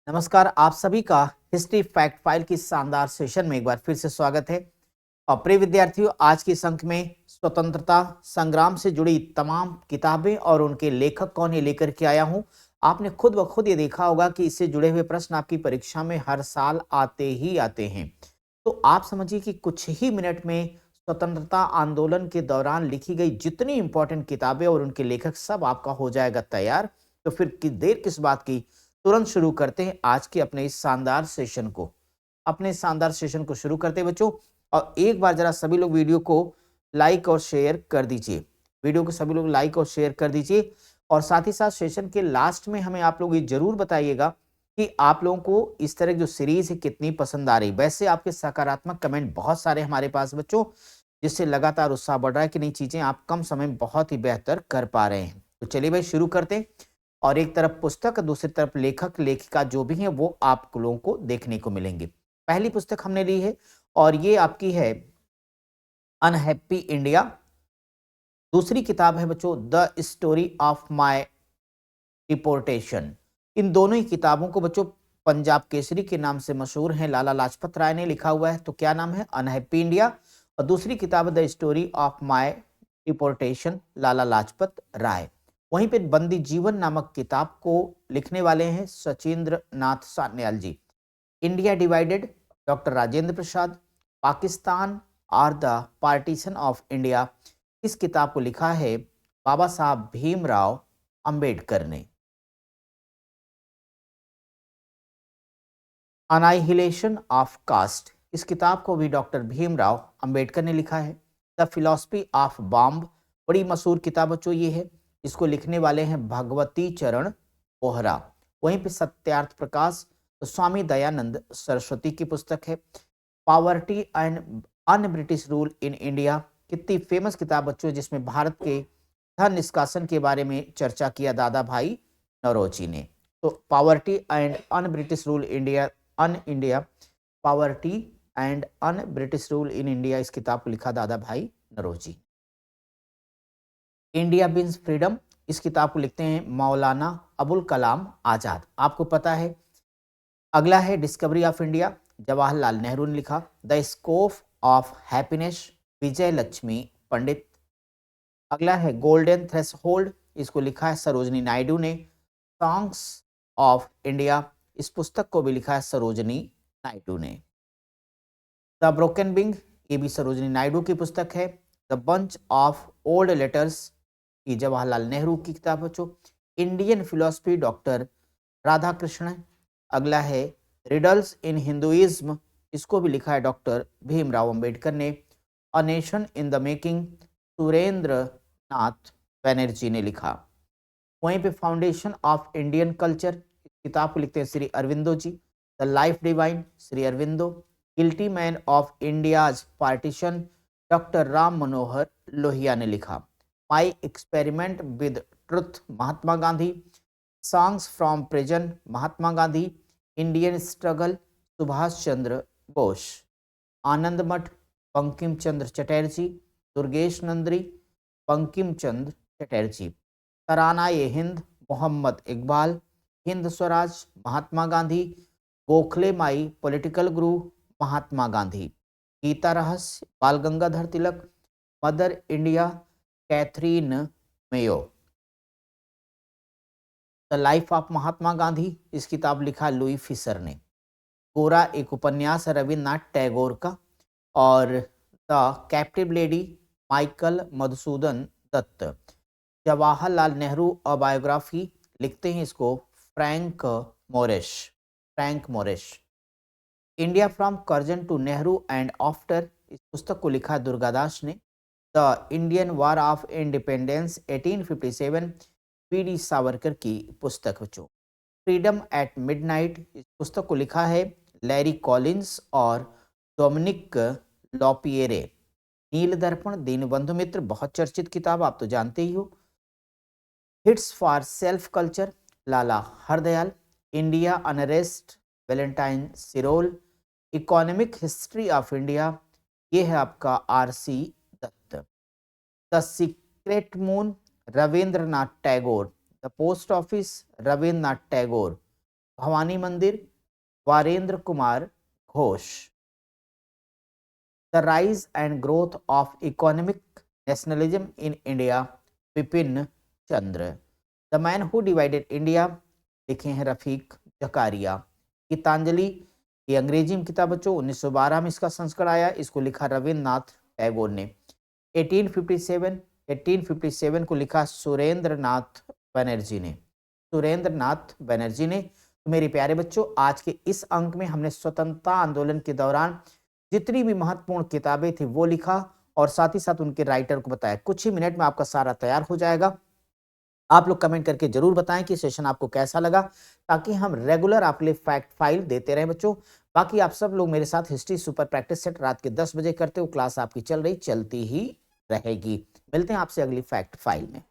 नमस्कार, आप सभी का हिस्ट्री फैक्ट फाइल की शानदार सेशन में एक बार फिर से स्वागत है। और प्रिय विद्यार्थियों, आज की इस अंक में स्वतंत्रता संग्राम से जुड़ी तमाम किताबें और उनके लेखक कौन ये लेकर के आया हूं। आपने खुद ब खुद ये देखा होगा कि इससे जुड़े हुए प्रश्न आपकी परीक्षा में हर साल आते ही आते हैं। तो आप समझिए कि कुछ ही मिनट में स्वतंत्रता आंदोलन के दौरान लिखी गई जितनी इंपॉर्टेंट किताबें और उनके लेखक सब आपका हो जाएगा तैयार। तो फिर देर किस बात की, तुरंत शुरू करते हैं आज के अपने इस शानदार सेशन को। शुरू करते हैं बच्चों। और एक बार जरा सभी लोग वीडियो को लाइक और शेयर कर दीजिए। और साथ ही साथ सेशन के लास्ट में हमें आप लोग ये जरूर बताइएगा कि आप लोगों को इस तरह की जो सीरीज है कितनी पसंद आ रही। वैसे आपके सकारात्मक कमेंट बहुत सारे हमारे पास बच्चों, जिससे लगातार उत्साह बढ़ रहा है कि नहीं, चीजें आप कम समय में बहुत ही बेहतर कर पा रहे हैं। तो चलिए भाई शुरू करते हैं। और एक तरफ पुस्तक, दूसरी तरफ लेखक लेखिका जो भी हैं वो आप लोगों को देखने को मिलेंगे। पहली पुस्तक हमने ली है और ये आपकी है अनहैप्पी इंडिया। दूसरी किताब है बच्चों the story of my deportation. इन दोनों ही किताबों को बच्चों पंजाब केसरी के नाम से मशहूर हैं, लाला लाजपत राय ने लिखा हुआ है। तो क्या नाम है? Unhappy India. और दूसरी किताब है the story of my deportation, Lala Lajpat Rai. वहीं पे बंदी जीवन नामक किताब को लिखने वाले हैं सचिंद्र नाथ सान्याल जी। India divided, doctor Rajendra Prasad. Pakistan और द पार्टीशन ऑफ इंडिया, इस किताब को लिखा है बाबा साहब भीमराव अंबेडकर ने। अनाइहिलेशन ऑफ कास्ट, इस किताब को भी डॉक्टर भीमराव अंबेडकर ने लिखा है। द फिलॉसफी ऑफ बॉम्ब, बड़ी मशहूर किताब बच्चों ये है। इसको लिखने वाले हैं भगवती चरण बोहरा। वहीं पे सत्यार्थ प्रकाश, तो स्वामी दयानंद सरस्वती की पुस्तक है। Poverty and un British rule in India, कितनी फेमस किताब बच्चों, जिसमें भारत के धन निष्कासन के बारे में चर्चा किया दादा भाई नौरोजी ने। तो poverty and un British rule India, un India, poverty and un British rule in India, इस किताब को लिखा दादा भाई नौरोजी। इंडिया बिन्स फ्रीडम, इस किताब को लिखते हैं मौलाना अबुल कलाम आजाद। आपको पता है। अगला है discovery of India, Jawaharlal Nehru ने लिखा। द स्कोप ऑफ हैप्पीनेस, विजय लक्ष्मी पंडित। अगला है गोल्डन थ्रेशोल्ड, इसको लिखा है सरोजनी नायडू ने। सॉन्ग्स ऑफ इंडिया, इस पुस्तक को भी लिखा है सरोजनी नायडू ने। द ब्रोकन विंग, ये भी सरोजनी नायडू की पुस्तक है। The bunch of old letters, ये जवाहरलाल नेहरू की किताब बच्चों। Indian philosophy, doctor Radha Krishna. अगला है रिडल्स इन हिंदुइज्म, इसको भी लिखा है डॉक्टर भीमराव अंबेडकर ने। A nation in the making, Surendra Nath Banerjee ने लिखा। वहीं पे फाउंडेशन ऑफ इंडियन कल्चर, इस किताब को लिखते हैं Shri Aurobindo ji. The life divine, Shri Aurobindo. Guilty man of India's partition, doctor Ram Manohar Lohia ने लिखा। My experiment with truth, Mahatma Gandhi. Songs from prison, Mahatma Gandhi. Indian struggle, Subhash Chandra Bose. Anand Math, Bankim Chandra Chatterjee. Durgesh नंदरी, Bankim Chandra Chatterjee. Tarana e Hind, Mohammad Iqbal. Hind Swaraj, Mahatma Gandhi. Gokhale my political guru, Mahatma Gandhi. Gita Rahasya, Bal Gangadhar Tilak. Mother India, Katherine Mayo. The life of Mahatma Gandhi, इस किताब लिखा लुई फिशर ने। गोरा एक उपन्यास है रविन्द्रनाथ टैगोर का। और the captive lady, Michael Madhusudan Dutt. Jawaharlal Nehru a biography, लिखते हैं इसको Frank Moraes. India from Curzon to Nehru and after, इस पुस्तक को लिखा दुर्गादास ने। The Indian war of independence 1857, PD Savarkar की पुस्तक बच्चों। फ्रीडम एट मिडनाइट, इस पुस्तक को लिखा है लैरी कॉलिंस और डोमिनिक लॉपिएरे। नील दर्पण, दीनबंधु मित्र, बहुत चर्चित किताब, आप तो जानते ही हो। Hints for self culture, Lala Hardayal. India unrest, Valentine Chirol. Economic history of India, ये है आपका R C Dutt. The secret moon, Rabindranath Tagore. The post office, Rabindranath Tagore. Bhavani Mandir, Barindra Kumar Ghosh. The rise and growth of economic nationalism in India, Bipin Chandra. The man who divided India, लिखे हैं रफीक जकारिया। गीतांजलि, ये अंग्रेजी में किताब बच्चों, 1912 में इसका संस्करण आया, इसको लिखा रविन्द्रनाथ टैगोर ने। 1857 को लिखा सुरेंद्र नाथ बनर्जी ने, सुरेंद्र नाथ बनर्जी ने। तो मेरे प्यारे बच्चों, आज के इस अंक में हमने स्वतंत्रता आंदोलन के दौरान जितनी भी महत्वपूर्ण किताबें थी वो लिखा और साथ ही साथ उनके राइटर को बताया। कुछ ही मिनट में आपका सारा तैयार हो जाएगा। आप लोग कमेंट करके जरूर बताएं कि सेशन आपको कैसा लगा, ताकि हम रेगुलर आपके लिए फैक्ट फाइल देते रहें बच्चों। बाकी आप सब लोग मेरे साथ हिस्ट्री सुपर प्रैक्टिस सेट रात के 10 बजे करते हो, क्लास आपकी चल रही चलती ही रहेगी। मिलते हैं आपसे अगली फैक्ट फाइल में।